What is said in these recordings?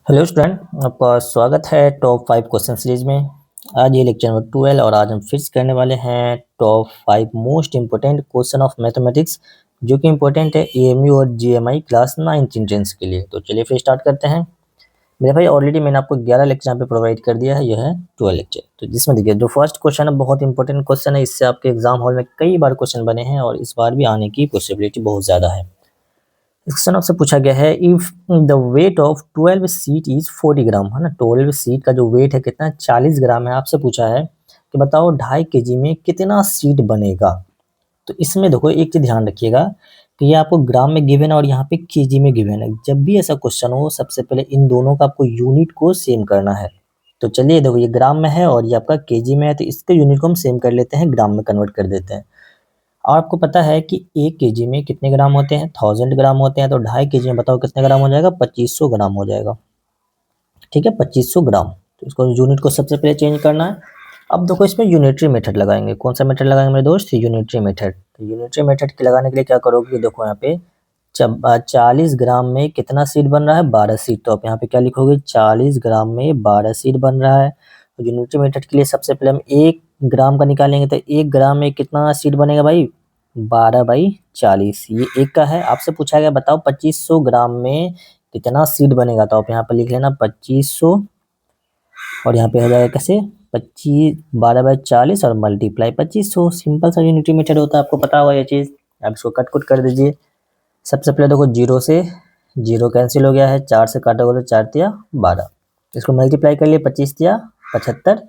Hello student, आपका स्वागत है टॉप 5 क्वेश्चन सीरीज में। आज ये लेक्चर नंबर 12 और आज हम फिर से करने वाले हैं top 5 most important question of mathematics, जो कि इंपॉर्टेंट है एएमयू और जीएमआई क्लास 9th इंट्रेंस के लिए। तो चलिए फिर स्टार्ट करते हैं। मेरे भाई ऑलरेडी मैंने आपको 11 लेक्चर यहाँ पे प्रोवाइड कर दिया है, यह है 12 लेक्चर। तो जिसमें देखिए जो फर्स्ट क्वेश्चन है बहुत इंपॉर्टेंट क्वेश्चन है, इससे आपके एग्जाम हॉल में कई बार क्वेश्चन बने हैं और इस बार भी आने की पॉसिबिलिटी बहुत ज़्यादा है। क्वेश्चन आपसे पूछा गया है, if the weight of 12 seat is 40 ग्राम, है ना। 12 सीट का जो वेट है कितना, 40 ग्राम है। आपसे पूछा है कि बताओ 2.5 केजी में कितना सीट बनेगा। तो इसमें देखो एक चीज ध्यान रखिएगा कि ये आपको ग्राम में गिवन है और यहाँ पे केजी में गिवन है। जब भी ऐसा क्वेश्चन हो सबसे पहले इन दोनों का आपको यूनिट को सेम करना है। तो चलिए देखो ये ग्राम में है और ये आपका केजी में है, तो इसके यूनिट को हम सेम कर लेते हैं, ग्राम में कन्वर्ट कर देते हैं। और आपको पता है कि 1 केजी में कितने ग्राम होते हैं, 1000 ग्राम होते हैं। तो 2.5 केजी में बताओ कितने ग्राम हो जाएगा, 2500 ग्राम हो जाएगा। ठीक है, 2500 ग्राम। तो इसको यूनिट को सबसे पहले चेंज करना है। अब देखो इसमें यूनिटरी मेथड लगाएंगे। कौन सा मेथड लगाएंगे मेरे दोस्त, यूनिटरी मेथड। तो यूनिटरी मेथड के लगाने के लिए क्या करोगे, देखो यहाँ पे 40 ग्राम में कितना सीट बन रहा है, 12 सीट। तो आप यहाँ पे क्या लिखोगे, 40 ग्राम में 12 सीट बन रहा है। तो यूनिटरी मेथड के लिए सबसे पहले हम 1 ग्राम का निकालेंगे। तो 1 ग्राम में कितना सीट बनेगा भाई, 12/40। ये एक का है। आपसे पूछा गया बताओ 2500 ग्राम में कितना सीट बनेगा। तो आप यहाँ पर लिख लेना 2500 और यहाँ पे हो जाएगा कैसे, 12/40 और मल्टीप्लाई 2500। सिंपल सा यूनिटरी मेथड होता है, आपको पता होगा ये चीज़। आप इसको कट कुट कर दीजिए। सबसे पहले देखो 0 से 0 कैंसिल हो गया है, 4 से काटोगे तो 4 तिया 12। इसको मल्टीप्लाई कर लिए, 25 तिया 75,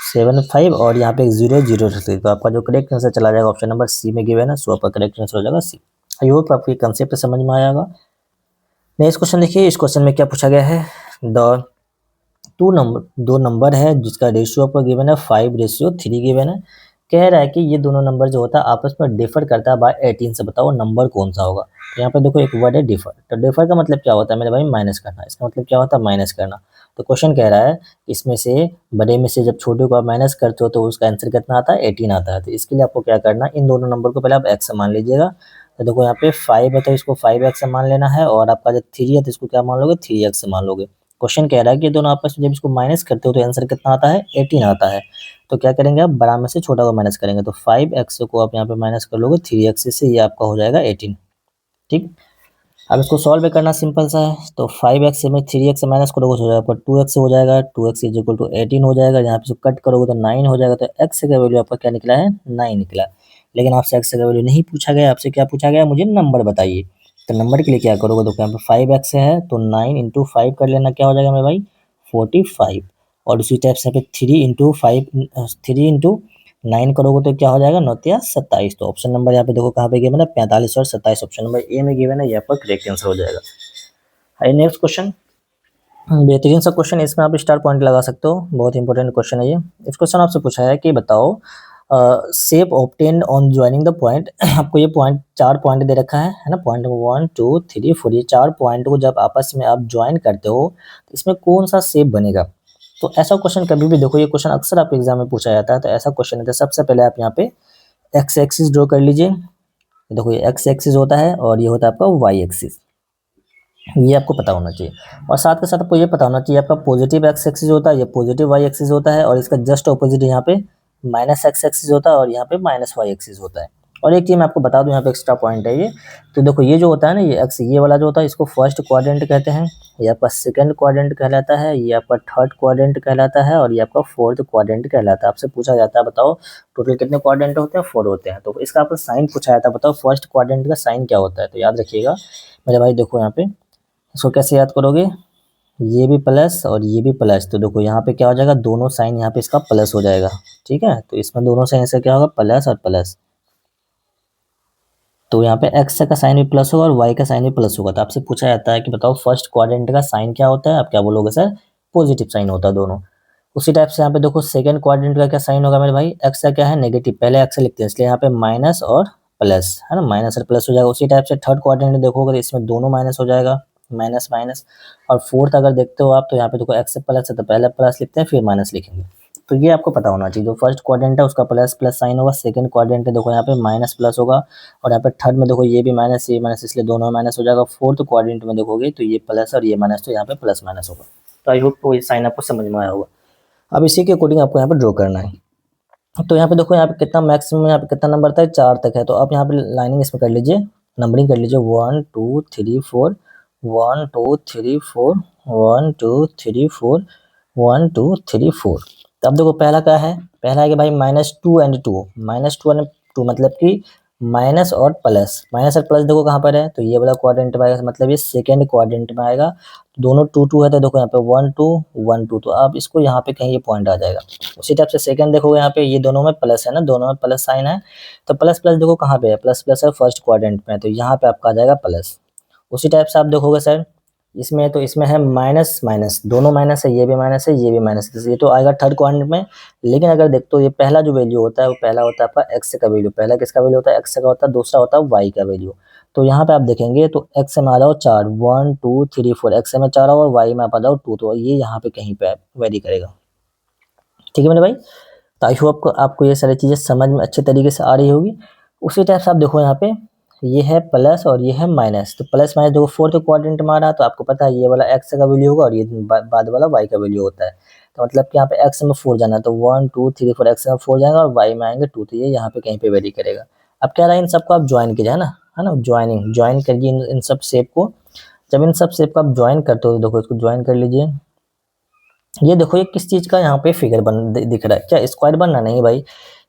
75 और यहाँ पे 0 0 से। तो आपका जो करेक्ट आंसर चला जाएगा ऑप्शन नंबर सी में गिवन है। सो आपका करेक्ट आंसर हो जाएगा सी। आई होप आपको ये कंसेप्ट समझ में आएगा। नेक्स्ट क्वेश्चन देखिए, इस क्वेश्चन में क्या पूछा गया है, द दो नंबर है जिसका रेशियो आपको गिवन है 5:3 गिवन है। कह रहा है कि ये दोनों नंबर जो होता है आपस में डिफर करता है बाय 18 से, बताओ नंबर कौन सा होगा। तो यहाँ पे देखो एक वर्ड है डिफर। तो डिफर का मतलब क्या होता है मेरे भाई, माइनस करना। इसका मतलब क्या होता है, माइनस करना। तो क्वेश्चन कह रहा है इसमें से बड़े में से जब छोटे को आप माइनस करते हो तो उसका आंसर कितना आता है, 18 आता है। तो इसके लिए आपको क्या करना है, इन दोनों नंबर को पहले आप एक्स मान लीजिएगा। तो देखो यहाँ पे 5 है तो इसको 5x से मान लेना है, और आपका जो 3 है तो इसको क्या मान लोगे, 3x से मान लोगे। क्वेश्चन कह रहा है कि दोनों आपस में जब इसको माइनस करते हो तो आंसर कितना आता है, 18 आता है। तो क्या करेंगे आप, बड़ा में से छोटा को माइनस करेंगे। तो 5x को आप यहाँ पे माइनस कर लोगे 3x से, ये आपका हो जाएगा 18। ठीक, अब इसको सॉल्व करना सिंपल सा है। तो 5x में 3x से माइनस करोगे तो हो जाएगा 2x हो जाएगा। 2x इज इक्वल टू 18 हो जाएगा। यहाँ पे इसको कट करोगे तो 9 हो जाएगा। तो x का वैल्यू आपका क्या निकला है, 9 निकला। लेकिन आपसे x का वैल्यू नहीं पूछा गया, आपसे क्या पूछा गया, मुझे नंबर बताइए। तो नंबर के लिए क्या करोगे, तो यहाँ पे 5x है तो 9 इंटू 5 कर लेना, क्या हो जाएगा मेरे भाई, 45। और उसी टाइप से यहाँ पे 3 करोगे तो क्या हो जाएगा, 9×27। तो ऑप्शन नंबर यहाँ पे देखो कहाँ पे गिवन है, 45 और 27। ऑप्शन नंबर ए में गिवन है, यहाँ पर करेक्ट आंसर हो जाएगा। आइए नेक्स्ट क्वेश्चन। बेहतरीन सा क्वेश्चन, इसमें आप स्टार पॉइंट लगा सकते हो, बहुत इंपॉर्टेंट क्वेश्चन है ये। इस क्वेश्चन आपसे पूछा है कि बताओ shape obtain on joining the point. आपको ये पॉइंट 4 पॉइंट दे रखा है ना, पॉइंट 1 2 3 4, ये 4 पॉइंट को जब आपस में आप ज्वाइन करते हो तो इसमें कौन सा शेप बनेगा। तो ऐसा क्वेश्चन कभी भी देखो, ये क्वेश्चन अक्सर आपके एग्जाम में पूछा जाता है। तो ऐसा क्वेश्चन है तो सबसे पहले आप यहाँ पे एक्स एक्सिस ड्रॉ कर लीजिए। देखो ये एक्स एक्सिस होता है और ये होता है आपका वाई एक्सिस, ये आपको पता होना चाहिए। और साथ के साथ आपको ये पता होना चाहिए आपका पॉजिटिव एक्स एक्सिस होता है, ये पॉजिटिव वाई एक्सिस होता है, और इसका जस्ट ऑपोजिट यहाँ पे माइनस एक्स एक्सिस होता है और यहाँ पे माइनस वाई एक्सिस होता है। और एक चीज मैं आपको बता दूं, यहाँ पे एक्स्ट्रा पॉइंट है ये। तो देखो ये जो होता है ना, ये एक्स, ये वाला जो होता है इसको फर्स्ट क्वाड्रेंट कहते हैं, ये आपका सेकंड क्वाड्रेंट कहलाता है, ये आपका थर्ड क्वाड्रेंट कहलाता है, और ये आपका फोर्थ क्वाड्रेंट कहलाता है। आपसे पूछा जाता है बताओ टोटल कितने क्वाड्रेंट होते हैं, 4 होते हैं। तो इसका आपको साइन पूछा जाता है, बताओ फर्स्ट क्वाड्रेंट का साइन क्या होता है। तो याद रखिएगा मेरे भाई, देखो यहाँ पे इसको कैसे याद करोगे, ये भी प्लस और ये भी प्लस। तो देखो यहाँ पे क्या हो जाएगा, दोनों साइन यहाँ पे इसका प्लस हो जाएगा। ठीक है, तो इसमें दोनों साइन से क्या होगा, प्लस और प्लस। तो यहाँ पे एक्स का साइन भी प्लस होगा और वाई का साइन भी प्लस होगा। तो आपसे पूछा जाता है कि बताओ फर्स्ट क्वाड्रेंट का साइन क्या होता है, आप क्या बोलोगे सर, पॉजिटिव साइन होता है दोनों। उसी टाइप से यहाँ पे देखो सेकंड क्वाड्रेंट का क्या साइन होगा मेरे भाई, एक्स का क्या है, नेगेटिव, पहले एक्स लिखते हैं इसलिए यहाँ पे माइनस और प्लस, है ना, माइनस और प्लस हो जाएगा। उसी टाइप से थर्ड क्वाड्रेंट देखोगे तो इसमें दोनों माइनस हो जाएगा, माइनस माइनस। और फोर्थ अगर देखते हो आप तो यहाँ पे देखो एक्स प्लस है तो पहले प्लस लिखते हैं फिर माइनस लिखेंगे। तो ये आपको पता होना चाहिए। जो फर्स्ट क्वाड्रेंट है उसका प्लस प्लस साइन होगा, सेकंड क्वाड्रेंट है देखो यहाँ पे माइनस प्लस होगा, और यहाँ पे थर्ड में देखो ये भी माइनस ये माइनस, इसलिए दोनों माइनस हो जाएगा। फोर्थ क्वाड्रेंट में देखोगे तो ये प्लस और ये माइनस, तो यहाँ पे प्लस माइनस होगा। तो आई होप तो ये साइन आपको समझ में आया होगा। अब इसी के अकॉर्डिंग आपको यहाँ पे ड्रॉ करना है। तो यहाँ पे देखो यहाँ पे कितना मैक्सिमम, यहाँ पे कितना नंबर था, 4 तक है। तो आप यहाँ पे लाइनिंग इसमें कर लीजिए, नंबरिंग कर लीजिए 1 2 3 4, 1 2 3 4, 1 2 3 4, 1 2 3 4। तो अब देखो पहला क्या है, पहला है कि भाई -2 एंड 2, -2 एंड 2 मतलब कि माइनस और प्लस, माइनस और प्लस देखो कहाँ पर है, तो ये वाला क्वाड्रेंट में आएगा, मतलब ये सेकेंड क्वाड्रेंट में आएगा। दोनों 2 2 है तो देखो यहाँ पे 1 2 1 2, तो आप इसको यहाँ पे कहीं ये पॉइंट आ जाएगा। उसी टाइप से सेकंड देखोगे यहाँ पे ये दोनों में प्लस है ना, दोनों में प्लस साइन है, तो प्लस प्लस देखो कहाँ पे है, प्लस प्लस है फर्स्ट क्वाड्रेंट में, तो यहाँ पे आपका आ जाएगा प्लस। उसी टाइप से आप देखोगे सर इसमें, तो इसमें है माइनस माइनस, दोनों माइनस है, ये भी माइनस है, ये भी माइनस है, ये तो आएगा थर्ड क्वाड्रेंट में। लेकिन अगर देख तो ये पहला जो वैल्यू होता है वो पहला होता है आपका एक्स का वैल्यू, पहला किसका वैल्यू होता है, एक्स का होता है, दूसरा होता है वाई का वैल्यू। तो यहाँ पे आप देखेंगे तो एक्स में आ जाओ 4, 1 2 3 4, एक्स में 4 और वाई में आप आ जाओ 2, तो ये यहाँ पे कहीं पे वेरी करेगा। ठीक है मेरे भाई, तो आई होप आपको ये सारी चीज़ें समझ में अच्छे तरीके से आ रही होगी। उसी टाइप से आप देखो यहाँ पे ये है प्लस और ये है माइनस, तो प्लस माइनस देखो फोर्थ क्वाड्रेंट में आ रहा है, तो आपको पता है ये वाला एक्स का वैल्यू होगा और ये बाद वाला वाई का वैल्यू होता है। तो मतलब कि यहाँ पे एक्स में 4 जाना है, तो 1 2 3 4 एक्स में 4 जाएगा और वाई में आएंगे 2, तो ये यहाँ पे कहीं पे वेरी करेगा। अब क्या रहा है, इन सबको आप ज्वाइन कीजिए है ना, ज्वाइन करिए इन सब शेप को। जब इन सब शेप को आप ज्वाइन करते हो तो देखो इसको ज्वाइन कर लीजिए। ये देखो ये किस चीज़ का यहाँ पे फिगर दिख रहा है, क्या स्क्वायर बनना, नहीं भाई।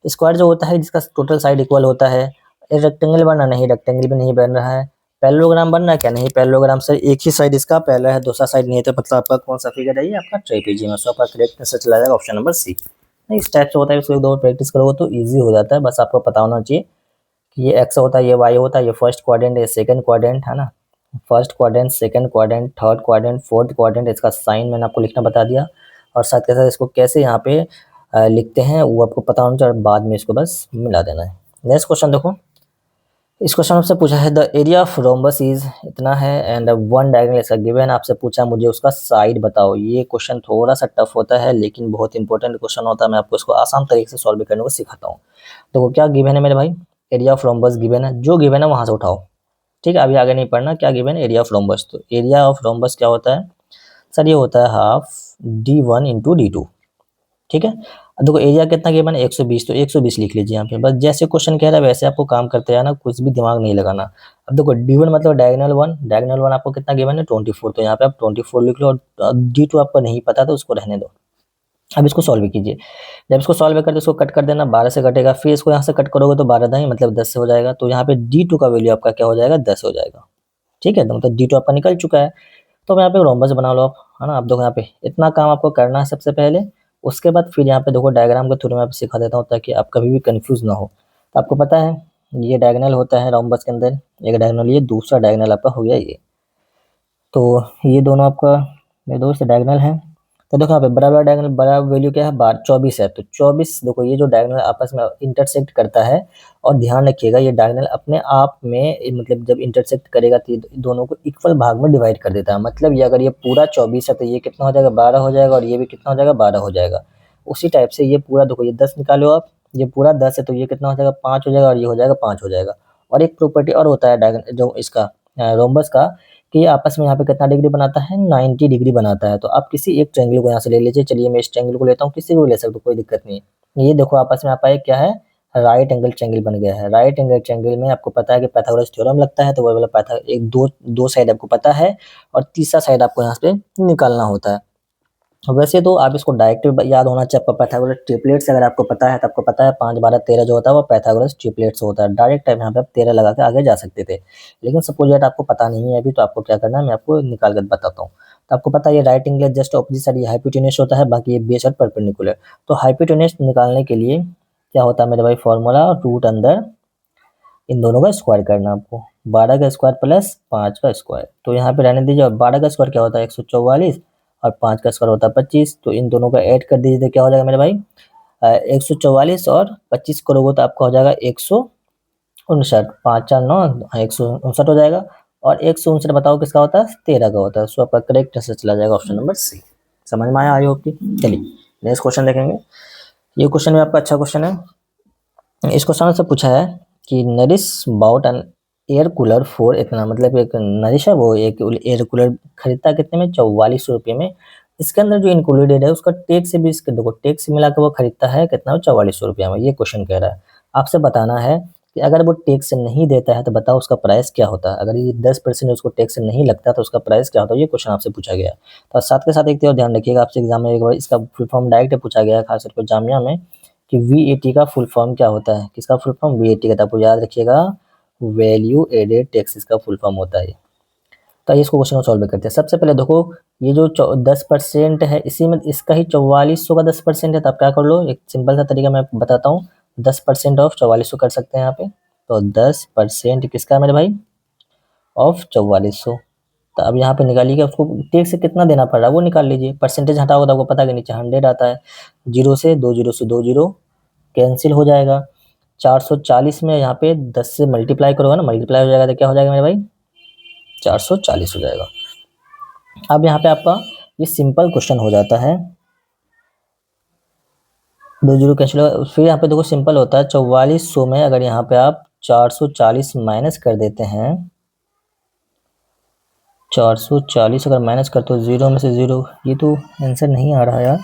स्क्वायर जो होता है जिसका टोटल साइड इक्वल होता है। ये रेक्टेंगल बनना, नहीं रेक्टेंगल भी नहीं बन रहा है। पैरेललोग्राम बनना है क्या, नहीं पैरेललोग्राम सर एक ही साइड इसका पहला है दूसरा साइड नहीं है, तो मतलब आपका कौन सा फिगर है, ये आपका ट्रेपेजियम। सो आपका करेक्ट आंसर चला जाएगा ऑप्शन नंबर सी। नहीं इस टाइप से होता है, इसको एक दो प्रैक्टिस करोगे तो ईजी हो जाता है। बस आपको पता होना चाहिए कि ये एक्स होता है, ये वाई होता है, ये फर्स्ट क्वाड्रेंट, ये सेकंड क्वाड्रेंट है ना, first quadrant, second quadrant, third quadrant, fourth quadrant, इसका साइन मैंने आपको लिखना बता दिया। और साथ के साथ इसको कैसे यहाँ पे लिखते हैं वो आपको पता होना चाहिए, बाद में इसको बस मिला देना है। नेक्स्ट क्वेश्चन देखो, इस क्वेश्चन आपसे पूछा है the area of rhombus is इतना है एंड वन डायगोनल ऐसा गिवन, आपसे पूछा मुझे उसका साइड बताओ। ये क्वेश्चन थोड़ा सा टफ होता है लेकिन बहुत इंपॉर्टेंट क्वेश्चन होता है, मैं आपको इसको आसान तरीके से सॉल्व करने को सिखाता हूँ। देखो क्या गिवन है मेरे भाई, एरिया ऑफ रोम्बस गिवन है, जो गिवन है वहां से उठाओ। ठीक है, अभी आगे नहीं पढ़ना, क्या गिवन है, एरिया ऑफ रोम्बस। तो एरिया ऑफ रोम्बस क्या होता है सर, ये होता है हाफ d1 इंटू d2। ठीक है, अब देखो एरिया कितना गिवन है 120, तो 120 लिख लीजिए यहाँ पे। बस जैसे क्वेश्चन कह रहा है वैसे आपको काम करते जाना, कुछ भी दिमाग नहीं लगाना। अब देखो d1 मतलब डायगोनल 1, डायगोनल 1 आपको कितना गिवन है 24, तो यहाँ पे आप 24 लिख लो, और d2 आपको नहीं पता तो उसको रहने दो। अब इसको सॉल्व कीजिए, जब इसको सॉल्व करते इसको कट कर देना, 12 से कटेगा, फिर इसको यहाँ से कट करोगे तो 12 दाएं मतलब 10 से हो जाएगा, तो यहाँ पे d2 का वैल्यू आपका क्या हो जाएगा 10 हो जाएगा। ठीक है, तो मतलब d2 आपका निकल चुका है। तो यहाँ पे रोम्बस बना लो आप, है ना। आप देखो यहाँ पे इतना काम आपको करना है सबसे पहले, उसके बाद फिर यहाँ पे देखो डायग्राम के थ्रू मैं आपको सिखा देता हूँ ताकि आप कभी भी कंफ्यूज ना हो। तो आपको पता है ये डायगोनल होता है रोम्बस के अंदर, एक डायगोनल ये, दूसरा डायगोनल आपका हो गया ये। तो ये दोनों आपका मेरे दोस्त डायगोनल है। तो देखो यहाँ पे बड़ा बड़ा डायगोनल, बड़ा वैल्यू क्या है 24 है, तो 24 देखो ये जो डायगोनल आपस में इंटरसेक्ट करता है, और ध्यान रखिएगा ये डायगोनल अपने आप में मतलब जब इंटरसेक्ट करेगा तो ये दोनों को इक्वल भाग में डिवाइड कर देता है। मतलब ये अगर ये पूरा 24 है तो ये कितना हो जाएगा 12 हो जाएगा, और ये भी कितना हो जाएगा 12 हो जाएगा। उसी टाइप से ये पूरा देखो ये 10 निकालो आप, ये पूरा 10 है तो ये कितना हो जाएगा 5 हो जाएगा, और ये हो जाएगा 5 हो जाएगा। और एक प्रॉपर्टी और होता है डायगोनल जो इसका रोम्बस का, कि ये आपस में यहाँ पे कितना डिग्री बनाता है 90 डिग्री बनाता है। तो आप किसी एक ट्रायंगल को यहाँ से ले लीजिए, चलिए मैं इस ट्रायंगल को लेता हूँ, किसी को भी ले सकते हो कोई दिक्कत नहीं है। ये देखो आपस में आपका क्या है, राइट एंगल ट्रायंगल बन गया है। राइट एंगल ट्रायंगल में आपको पता है कि पाइथागोरस थ्योरम लगता है, तो वो वाला पाइथागोरस एक दो साइड आपको पता है, और तीसरा साइड आपको यहाँ पे निकालना होता है। वैसे तो आप इसको डायरेक्ट याद होना चाहिए आपका पाइथागोरस ट्रिपलेट्स, अगर आपको पता है तो आपको पता है 5 12 13 जो होता है वो पाइथागोरस ट्रिपलेट्स होता है। डायरेक्ट टाइम यहाँ पे आप 13 लगा के आगे जा सकते थे, लेकिन सपोज दैट आपको पता नहीं है अभी, तो आपको क्या करना है मैं आपको निकाल कर बताता हूँ। तो आपको पता है ये right angle just opposite side ये हाइपोटेन्यूस होता है, बाकी ये बेस और परपेंडिकुलर। तो हाइपोटेन्यूस निकालने के लिए क्या होता है मेरे भाई फॉर्मूला, रूट अंदर इन दोनों का स्क्वायर करना आपको, 12 का स्क्वायर प्लस 5 का स्क्वायर। तो यहाँ पे रहने दीजिए, और 12 का स्क्वायर क्या होता है 144, और 5 का स्क्वायर होता है 25, तो इन दोनों का ऐड कर दीजिए तो क्या हो जाएगा मेरे भाई 144 और 25 करोगे तो आपका हो जाएगा 159, 5 4 9, 159 हो जाएगा। और 159 बताओ किसका होता है 13 का होता है। सो आपका करेक्ट आंसर चला जाएगा ऑप्शन नंबर सी। समझ में आया आई होप की। चलिए नेक्स्ट क्वेश्चन देखेंगे। ये क्वेश्चन में आपका अच्छा क्वेश्चन है। इस क्वेश्चन में से पूछा है कि नरिश बाउट एन एयर कूलर फॉर इतना, मतलब एक नरिश है वो एक एयर कूलर खरीदता है कितने में, 4400 रुपये में। इसके अंदर जो इंक्लूडेड है उसका टैक्स से भी, इसके देखो टैक्स मिला के वो खरीदता है कितना, 4400 रुपया में। ये क्वेश्चन कह रहा है आपसे बताना है कि अगर वो टैक्स नहीं देता है तो बताओ उसका प्राइस क्या होता है। अगर ये 10% उसको टैक्स नहीं लगता तो उसका प्राइस क्या होता है, ये क्वेश्चन आपसे पूछा गया है। तो साथ के साथ एक चीज़ और ध्यान रखिएगा, आपसे एग्जाम में एक बार इसका फुल फॉर्म डायरेक्ट पूछा गया है, खासकर को जामिया में, कि वीएटी का फुल फॉर्म क्या होता है। किसका फुल फॉर्म, वीएटी का। आपको याद रखिएगा, वैल्यू एडेड टैक्स इसका फुल फॉर्म होता है। तो आइए इसको क्वेश्चन को सॉल्व करते हैं। सबसे पहले देखो, ये जो 10% है, इसी में इसका ही 4400 का 10% है। तो आप क्या कर लो, एक सिंपल सा तरीका मैं बताता हूँ। 10% ऑफ 4400 कर सकते हैं यहाँ पे। तो 10% किसका है मेरे भाई, ऑफ 4400। तो अब यहाँ पे निकालिएगा, उसको टैक्स से कितना देना पड़ रहा है वो निकाल लीजिए। परसेंटेज हटाओगे तो आपको पता है कि नीचे 100 आता है। जीरो से दो जीरो कैंसिल हो जाएगा। 440 में यहाँ पे 10 से मल्टीप्लाई करोगे ना, मल्टीप्लाई हो जाएगा तो क्या हो जाएगा मेरे भाई, 440 हो जाएगा। अब यहाँ पे आपका ये सिंपल क्वेश्चन हो जाता है। दो जीरो कैंसिल होगा, फिर यहाँ पे देखो सिंपल होता है। 4400 में अगर यहाँ पे आप 440 माइनस कर देते हैं, 440 अगर माइनस करते हो जीरो में से जीरो, ये तो आंसर नहीं आ रहा यार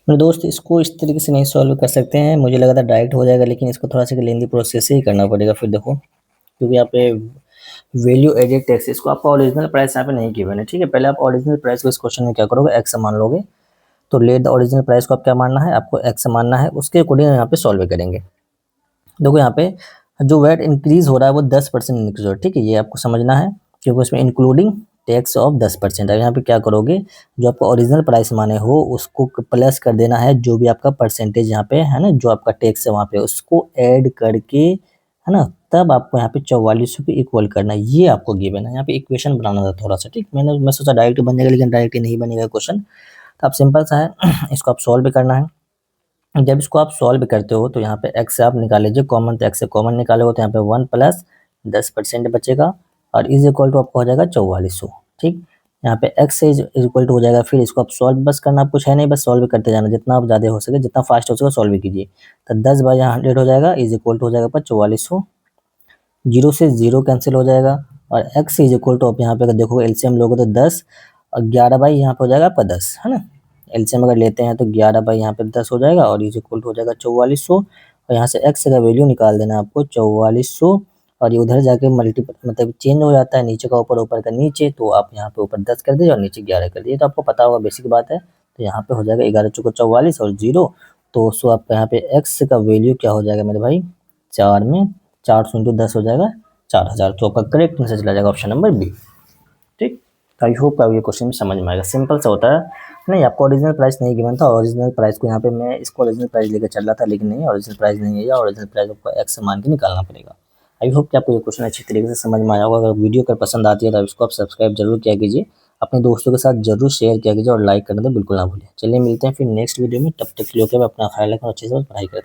मेरे दोस्त। इसको इस तरीके से नहीं सॉल्व कर सकते हैं, मुझे लगा था डायरेक्ट हो जाएगा, लेकिन इसको थोड़ा सा लेंदी प्रोसेस से ही करना पड़ेगा। फिर देखो, क्योंकि यहाँ पे वैल्यू एडेड टैक्स, इसको आपका ओरिजिनल प्राइस यहाँ पे नहीं गिवन है, ठीक है। पहले आप ओरिजिनल प्राइस को इस क्वेश्चन में क्या करोगे, एक्स मान लोगे। तो लेट द ओरिजिनल प्राइस को आप क्या मानना है, आपको एक्स मानना है। उसके अकॉर्डिंग यहाँ पे सॉल्व करेंगे। देखो यहाँ पे जो वेट इंक्रीज हो रहा है वो 10% इंक्रीज हो रहा है, ठीक है। ये आपको समझना है, क्योंकि उसमें इंक्लूडिंग टैक्स ऑफ 10%। अब यहाँ पे क्या करोगे, जो आपका ओरिजिनल प्राइस माने हो उसको प्लस कर देना है, जो भी आपका परसेंटेज यहाँ पे है ना, जो आपका टैक्स है वहाँ पे उसको ऐड करके, है ना, तब आपको यहाँ पे 4400 के इक्वल करना है। ये आपको गिवन है, यहाँ पे इक्वेशन बनाना था थोड़ा सा, ठीक। मैं सोचा डायरेक्ट बन जाएगा, लेकिन डायरेक्ट नहीं बनेगा क्वेश्चन। तो आप सिंपल सा है, इसको आप सॉल्व करना है। जब इसको आप सॉल्व करते हो तो यहाँ पे x से आप निकाल लीजिए कॉमन, तो x से कॉमन निकालोगे तो यहाँ पे 1 प्लस 10% बचेगा, और इज इक्वल टू आपको हो जाएगा 4400, ठीक। यहाँ पे x से इज इक्वल टू हो जाएगा। फिर इसको आप सॉल्व बस करना, आप कुछ है नहीं, बस सॉल्व करते जाना, जितना आप ज़्यादा हो सके, जितना फास्ट हो सके सॉल्व कीजिए। तो 10 बाय 100 हो जाएगा, इज इक्वल टू हो जाएगा पर 4400। जीरो से जीरो कैंसिल हो जाएगा, और x इज इक्वल टू आप यहाँ पे अगर देखोगे एलसीएम लोगे तो 10, और 11 बाई यहाँ पे हो जाएगा आपका 10, है ना। एलसीएम अगर लेते हैं तो 11 बाई यहाँ पे 10 हो जाएगा, और इज इक्वल टू हो जाएगा 4400। और यहाँ से x का वैल्यू निकाल देना है आपको 4400, और ये उधर जाके मतलब चेंज हो जाता है, नीचे का ऊपर, ऊपर का नीचे। तो आप यहाँ पे ऊपर 10 कर दीजिए और नीचे 11 कर दीजिए, तो आपको पता होगा, बेसिक बात है। तो यहाँ पे हो जाएगा 11 चौको 44 और जीरो। तो सो आपका यहाँ पे x का वैल्यू क्या हो जाएगा मेरे भाई, 4 में 400 इंटू 10 हो जाएगा 4000। तो आपका करेक्ट आंसर चला जाएगा ऑप्शन नंबर बी, ठीक। तो आई होप आप ये क्वेश्चन समझ में आएगा, सिंपल सा होता है। नहीं, आपको ओरिजिनल प्राइस नहीं गिवन था, ओरिजिनल प्राइस को यहाँ पे मैं इसको ओरिजिनल प्राइस लेकर चल रहा था, लेकिन नहीं, ओरिजिनल प्राइस नहीं है, या ओरिजिनल प्राइस आपको एक्स मान के निकालना पड़ेगा। आई होप कि आपको ये क्वेश्चन अच्छी तरीके से समझ में आया होगा। अगर वीडियो अगर पसंद आती है तो इसको आप सब्सक्राइब जरूर किया कीजिए, अपने दोस्तों के साथ जरूर शेयर किया कीजिए, और लाइक करना तो बिल्कुल ना भूलें। चलिए मिलते हैं फिर नेक्स्ट वीडियो में, तब तक के लिए अपना ख्याल रखें, अच्छे से पढ़ाई करते हैं।